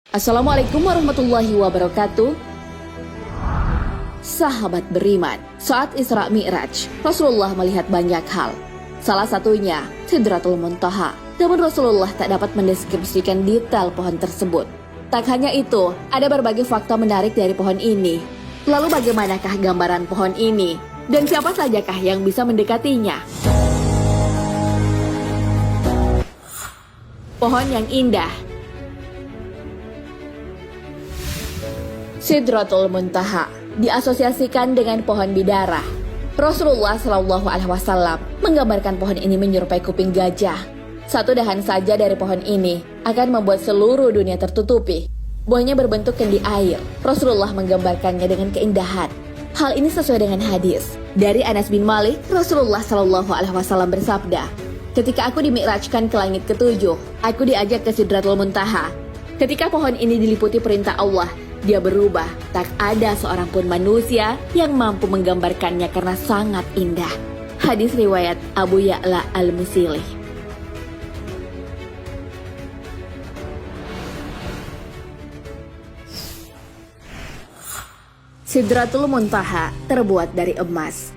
Assalamualaikum warahmatullahi wabarakatuh. Sahabat beriman, saat Isra Mi'raj, Rasulullah melihat banyak hal. Salah satunya, Sidratul Muntaha. Namun Rasulullah tak dapat mendeskripsikan detail pohon tersebut. Tak hanya itu, ada berbagai fakta menarik dari pohon ini. Lalu bagaimanakah gambaran pohon ini? Dan siapa sajakah yang bisa mendekatinya? Pohon yang indah. Sidratul Muntaha diasosiasikan dengan pohon bidara. Rasulullah Shallallahu Alaihi Wasallam menggambarkan pohon ini menyerupai kuping gajah. Satu dahan saja dari pohon ini akan membuat seluruh dunia tertutupi. Buahnya berbentuk kendi air. Rasulullah menggambarkannya dengan keindahan. Hal ini sesuai dengan hadis dari Anas bin Malik. Rasulullah Shallallahu Alaihi Wasallam bersabda, "Ketika aku dimi'rajkan ke langit ketujuh, aku diajak ke Sidratul Muntaha. Ketika pohon ini diliputi perintah Allah, dia berubah. Tak ada seorang pun manusia yang mampu menggambarkannya karena sangat indah." Hadis riwayat Abu Ya'la Al-Musili. Sidratul Muntaha terbuat dari emas.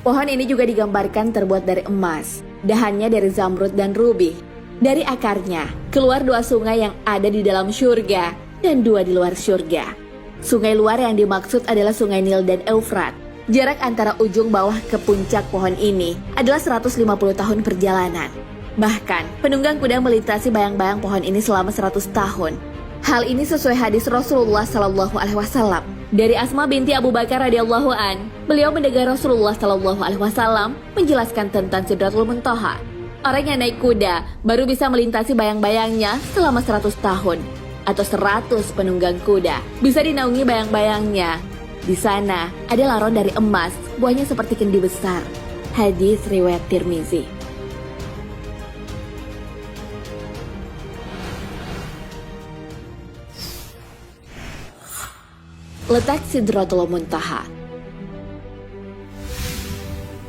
Pohon ini juga digambarkan terbuat dari emas. Dahannya dari zamrud dan rubi. Dari akarnya keluar dua sungai yang ada di dalam syurga dan dua di luar syurga. Sungai luar yang dimaksud adalah sungai Nil dan Eufrat. Jarak antara ujung bawah ke puncak pohon ini adalah 150 tahun perjalanan. Bahkan penunggang kuda melintasi bayang-bayang pohon ini selama 100 tahun. Hal ini sesuai hadis Rasulullah Shallallahu Alaihi Wasallam dari Asma binti Abu Bakar radhiyallahu an. Beliau mendengar Rasulullah Shallallahu Alaihi Wasallam menjelaskan tentang Sidratul Muntaha. Orang yang naik kuda baru bisa melintasi bayang-bayangnya selama 100 tahun. Atau 100 penunggang kuda bisa dinaungi bayang-bayangnya. Di sana ada laron dari emas, buahnya seperti kendi besar. Hadis riwayat Tirmizi. Letak Sidratul Muntaha.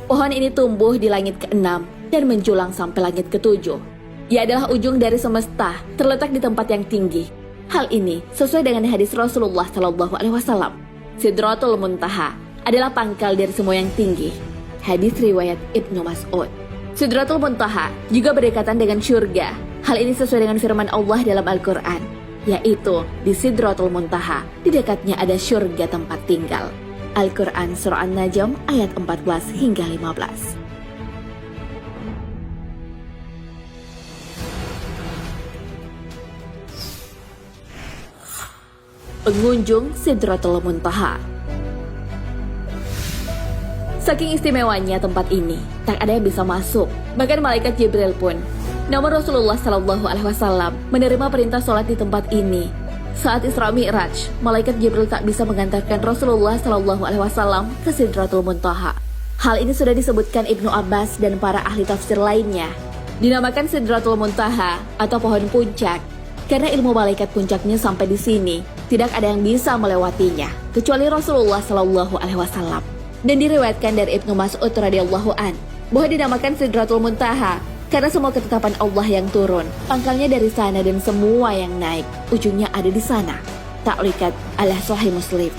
Pohon ini tumbuh di langit ke-6 dan menjulang sampai langit ke-7. Ia adalah ujung dari semesta, terletak di tempat yang tinggi. Hal ini sesuai dengan hadis Rasulullah Shallallahu Alaihi Wasallam. Sidratul Muntaha adalah pangkal dari semua yang tinggi. Hadis riwayat Ibnu Mas'ud. Sidratul Muntaha juga berdekatan dengan syurga. Hal ini sesuai dengan firman Allah dalam Al-Quran, yaitu di Sidratul Muntaha, di dekatnya ada syurga tempat tinggal. Al-Quran Surah An-Najm ayat 14 hingga 15. Pengunjung Sidratul Muntaha. Saking istimewanya tempat ini, tak ada yang bisa masuk, bahkan malaikat Jibril pun. Namun Rasulullah Shallallahu Alaihi Wasallam menerima perintah sholat di tempat ini. Saat Isra Mi'raj, malaikat Jibril tak bisa mengantarkan Rasulullah Shallallahu Alaihi Wasallam ke Sidratul Muntaha. Hal ini sudah disebutkan Ibnu Abbas dan para ahli tafsir lainnya. Dinamakan Sidratul Muntaha atau pohon puncak karena ilmu malaikat puncaknya sampai di sini. Tidak ada yang bisa melewatinya kecuali Rasulullah Shallallahu Alaihi Wasallam. Dan diriwayatkan dari Ibnu Mas'ud radhiyallahu an bahwa dinamakan Sidratul Muntaha karena semua ketetapan Allah yang turun, pangkalnya dari sana dan semua yang naik, ujungnya ada di sana. Ta'liqat ala Sahih Muslim.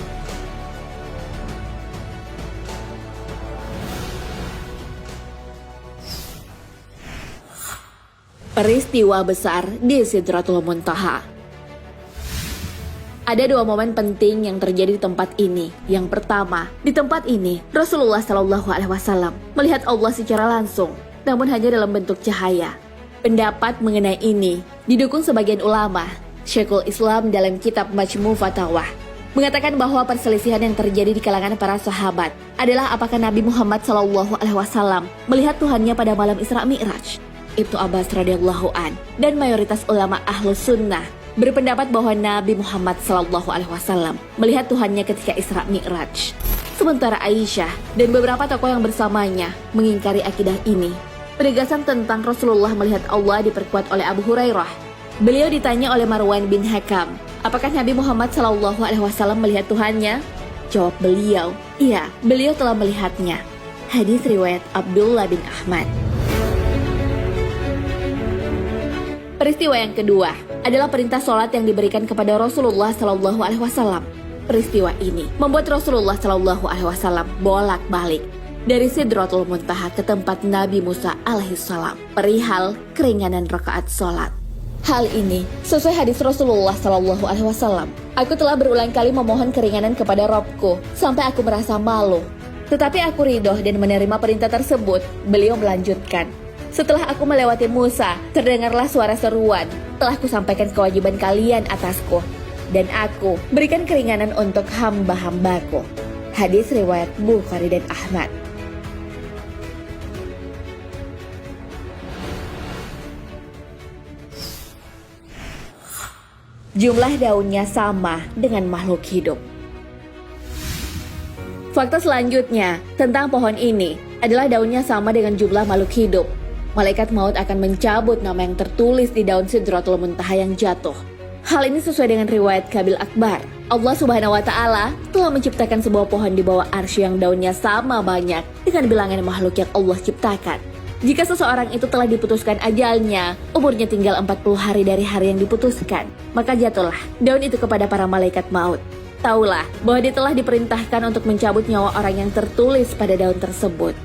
Peristiwa besar di Sidratul Muntaha. Ada dua momen penting yang terjadi di tempat ini. Yang pertama, di tempat ini Rasulullah Shallallahu Alaihi Wasallam melihat Allah secara langsung, namun hanya dalam bentuk cahaya. Pendapat mengenai ini didukung sebagian ulama. Syekhul Islam dalam kitab Majmu' Fatawah mengatakan bahwa perselisihan yang terjadi di kalangan para sahabat adalah apakah Nabi Muhammad Shallallahu Alaihi Wasallam melihat Tuhannya pada malam Isra Mi'raj. Ibnu Abbas radhiyallahu an dan mayoritas ulama Ahlus Sunnah berpendapat bahwa Nabi Muhammad Shallallahu Alaihi Wasallam melihat Tuhannya ketika Isra Mi'raj. Sementara Aisyah dan beberapa tokoh yang bersamanya mengingkari akidah ini. Penegasan tentang Rasulullah melihat Allah diperkuat oleh Abu Hurairah. Beliau ditanya oleh Marwan bin Hakam, apakah Nabi Muhammad Shallallahu Alaihi Wasallam melihat Tuhannya? Jawab beliau, iya, beliau telah melihatnya. Hadis riwayat Abdullah bin Ahmad. Peristiwa yang kedua adalah perintah sholat yang diberikan kepada Rasulullah Shallallahu Alaihi Wasallam. Peristiwa ini membuat Rasulullah Shallallahu Alaihi Wasallam bolak-balik dari Sidratul Muntaha ke tempat Nabi Musa alaihissalam perihal keringanan rakaat sholat. Hal ini sesuai hadis Rasulullah Shallallahu Alaihi Wasallam. Aku telah berulang kali memohon keringanan kepada Robku sampai aku merasa malu. Tetapi aku ridho dan menerima perintah tersebut. Beliau melanjutkan, setelah aku melewati Musa, terdengarlah suara seruan, telah kusampaikan kewajiban kalian atasku, dan aku berikan keringanan untuk hamba-hambaku. Hadis riwayat Bukhari dan Ahmad. Jumlah daunnya sama dengan makhluk hidup. Fakta selanjutnya tentang pohon ini adalah daunnya sama dengan jumlah makhluk hidup. Malaikat maut akan mencabut nama yang tertulis di daun Sidratul Muntaha yang jatuh. Hal ini sesuai dengan riwayat Kabil Akbar. Allah Subhanahu wa Ta'ala telah menciptakan sebuah pohon di bawah arsy yang daunnya sama banyak dengan bilangan makhluk yang Allah ciptakan. Jika seseorang itu telah diputuskan ajalnya, umurnya tinggal 40 hari dari hari yang diputuskan, maka jatuhlah daun itu kepada para malaikat maut. Taulah bahwa dia telah diperintahkan untuk mencabut nyawa orang yang tertulis pada daun tersebut.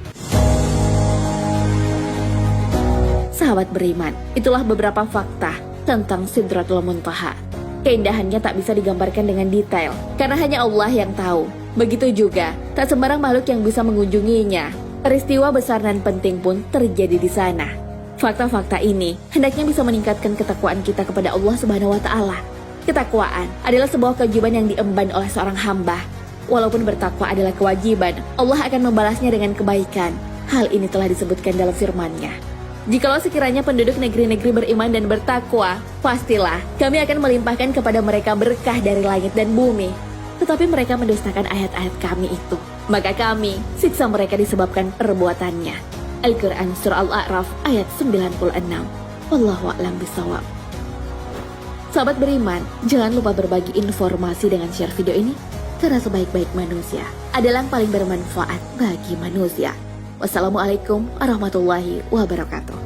Sahabat beriman, itulah beberapa fakta tentang Sidratul Muntaha. Keindahannya tak bisa digambarkan dengan detail, karena hanya Allah yang tahu. Begitu juga, tak sembarang makhluk yang bisa mengunjunginya. Peristiwa besar dan penting pun terjadi di sana. Fakta-fakta ini hendaknya bisa meningkatkan ketakwaan kita kepada Allah Subhanahu wa Ta'ala. Ketakwaan adalah sebuah kewajiban yang diemban oleh seorang hamba. Walaupun bertakwa adalah kewajiban, Allah akan membalasnya dengan kebaikan. Hal ini telah disebutkan dalam firman-Nya. Jikalau sekiranya penduduk negeri-negeri beriman dan bertakwa, pastilah kami akan melimpahkan kepada mereka berkah dari langit dan bumi. Tetapi mereka mendustakan ayat-ayat kami itu, maka kami siksa mereka disebabkan perbuatannya. Al-Quran Surah Al-A'raf ayat 96. Wallahu a'lam bishawab. Sahabat beriman, jangan lupa berbagi informasi dengan share video ini, karena sebaik-baik manusia adalah yang paling bermanfaat bagi manusia. Wassalamualaikum warahmatullahi wabarakatuh.